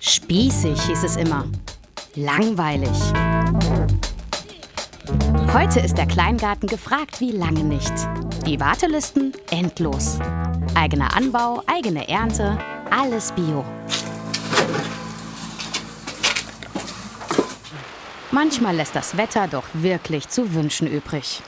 Spießig hieß es immer. Langweilig. Heute ist der Kleingarten gefragt wie lange nicht. Die Wartelisten endlos. Eigener Anbau, eigene Ernte, alles Bio. Manchmal lässt das Wetter doch wirklich zu wünschen übrig.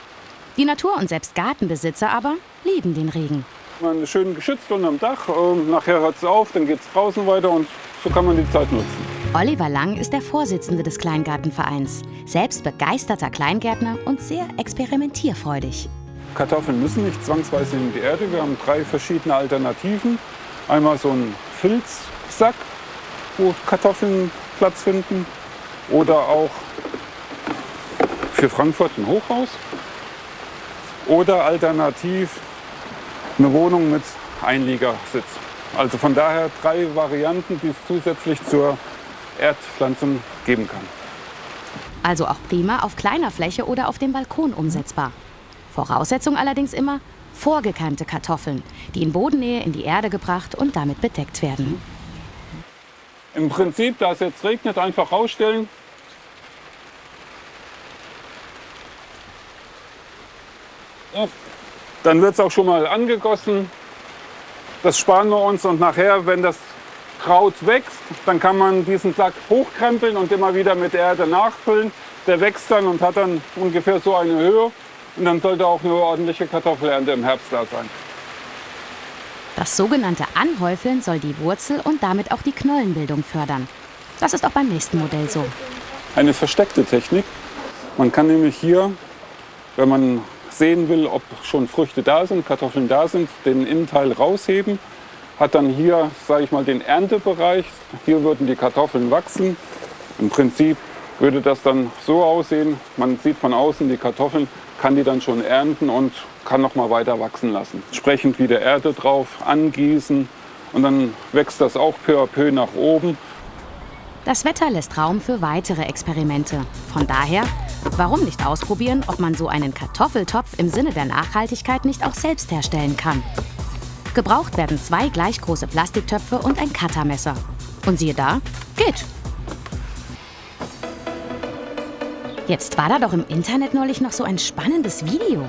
Die Natur und selbst Gartenbesitzer aber lieben den Regen. Man ist schön geschützt unterm Dach, nachher hört es auf, dann geht es draußen weiter und so kann man die Zeit nutzen. Oliver Lang ist der Vorsitzende des Kleingartenvereins, selbst begeisterter Kleingärtner und sehr experimentierfreudig. Kartoffeln müssen nicht zwangsweise in die Erde. Wir haben 3 verschiedene Alternativen. Einmal so ein Filzsack, wo Kartoffeln Platz finden. Oder auch für Frankfurt ein Hochhaus. Oder alternativ eine Wohnung mit Einliegersitz. Also von daher 3 Varianten, die es zusätzlich zur Erdpflanzung geben kann. Also auch prima auf kleiner Fläche oder auf dem Balkon umsetzbar. Voraussetzung allerdings immer vorgekeimte Kartoffeln, die in Bodennähe in die Erde gebracht und damit bedeckt werden. Im Prinzip, da es jetzt regnet, einfach rausstellen. Ja, dann wird es auch schon mal angegossen. Das sparen wir uns und nachher, wenn das Kraut wächst, dann kann man diesen Sack hochkrempeln und immer wieder mit Erde nachfüllen. Der wächst dann und hat dann ungefähr so eine Höhe. Und dann sollte auch eine ordentliche Kartoffelernte im Herbst da sein. Das sogenannte Anhäufeln soll die Wurzel und damit auch die Knollenbildung fördern. Das ist auch beim nächsten Modell so. Eine versteckte Technik. Man kann nämlich hier, wenn man sehen will, ob schon Früchte da sind, Kartoffeln da sind, den Innenteil rausheben. Hat dann hier, sage ich mal, den Erntebereich. Hier würden die Kartoffeln wachsen. Im Prinzip würde das dann so aussehen. Man sieht von außen die Kartoffeln, kann die dann schon ernten und kann noch mal weiter wachsen lassen. Entsprechend wieder Erde drauf, angießen und dann wächst das auch peu à peu nach oben. Das Wetter lässt Raum für weitere Experimente. Von daher, warum nicht ausprobieren, ob man so einen Kartoffeltopf im Sinne der Nachhaltigkeit nicht auch selbst herstellen kann? Gebraucht werden 2 gleich große Plastiktöpfe und ein Cuttermesser. Und siehe da, geht. Jetzt war da doch im Internet neulich noch so ein spannendes Video.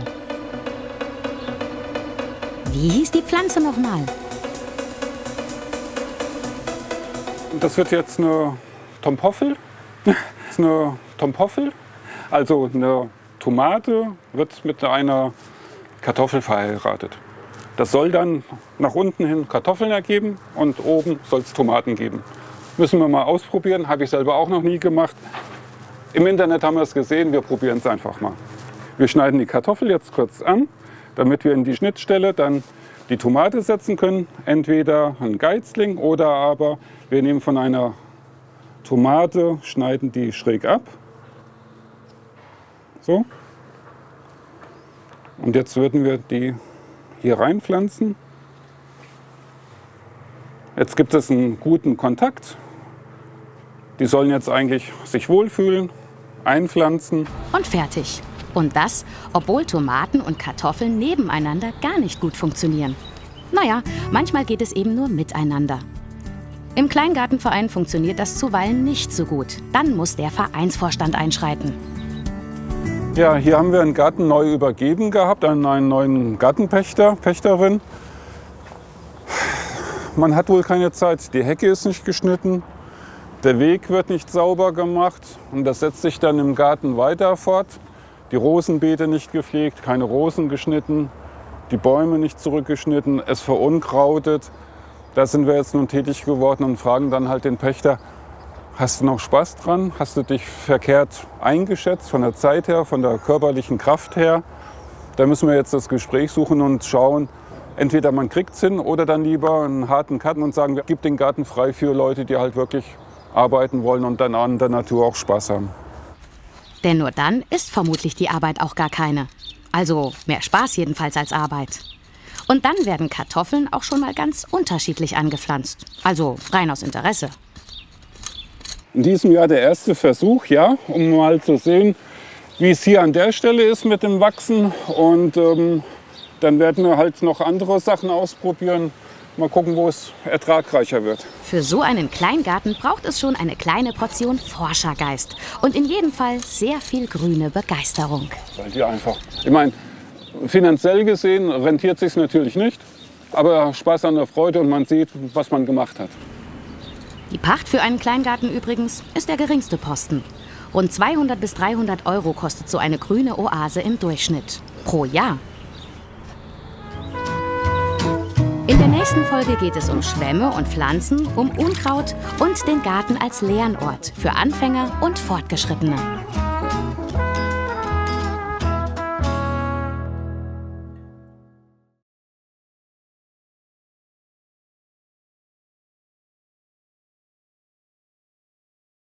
Wie hieß die Pflanze nochmal? Das wird jetzt eine Tompoffel. Eine Tompoffel, also eine Tomate wird mit einer Kartoffel verheiratet. Das soll dann nach unten hin Kartoffeln ergeben und oben soll es Tomaten geben. Müssen wir mal ausprobieren, habe ich selber auch noch nie gemacht. Im Internet haben wir es gesehen, wir probieren es einfach mal. Wir schneiden die Kartoffel jetzt kurz an, damit wir in die Schnittstelle dann die Tomate setzen können. Entweder ein Geizling oder aber wir nehmen von einer Tomate, schneiden die schräg ab. So. Und jetzt würden wir die hier reinpflanzen. Jetzt gibt es einen guten Kontakt. Die sollen jetzt eigentlich sich wohlfühlen, einpflanzen. Und fertig. Und das, obwohl Tomaten und Kartoffeln nebeneinander gar nicht gut funktionieren. Naja, manchmal geht es eben nur miteinander. Im Kleingartenverein funktioniert das zuweilen nicht so gut. Dann muss der Vereinsvorstand einschreiten. Ja, hier haben wir einen Garten neu übergeben gehabt an einen neuen Gartenpächter, Pächterin. Man hat wohl keine Zeit, die Hecke ist nicht geschnitten, der Weg wird nicht sauber gemacht und das setzt sich dann im Garten weiter fort. Die Rosenbeete nicht gepflegt, keine Rosen geschnitten, die Bäume nicht zurückgeschnitten, es verunkrautet. Da sind wir jetzt nun tätig geworden und fragen dann halt den Pächter, hast du noch Spaß dran? Hast du dich verkehrt eingeschätzt von der Zeit her, von der körperlichen Kraft her? Da müssen wir jetzt das Gespräch suchen und schauen, entweder man kriegt es hin oder dann lieber einen harten Cut und sagen, wir geben den Garten frei für Leute, die halt wirklich arbeiten wollen und dann an der Natur auch Spaß haben. Denn nur dann ist vermutlich die Arbeit auch gar keine. Also mehr Spaß jedenfalls als Arbeit. Und dann werden Kartoffeln auch schon mal ganz unterschiedlich angepflanzt. Also rein aus Interesse. In diesem Jahr der erste Versuch, ja, um mal zu sehen, wie es hier an der Stelle ist mit dem Wachsen. Und dann werden wir halt noch andere Sachen ausprobieren. mal gucken, wo es ertragreicher wird. Für so einen Kleingarten braucht es schon eine kleine Portion Forschergeist und in jedem Fall sehr viel grüne Begeisterung. Weil die einfach, ich meine, finanziell gesehen rentiert sich natürlich nicht, aber Spaß an der Freude und man sieht, was man gemacht hat. Die Pacht für einen Kleingarten übrigens ist der geringste Posten. Rund 200 bis 300 € kostet so eine grüne Oase im Durchschnitt. Pro Jahr. In der nächsten Folge geht es um Schwämme und Pflanzen, um Unkraut und den Garten als Lernort für Anfänger und Fortgeschrittene.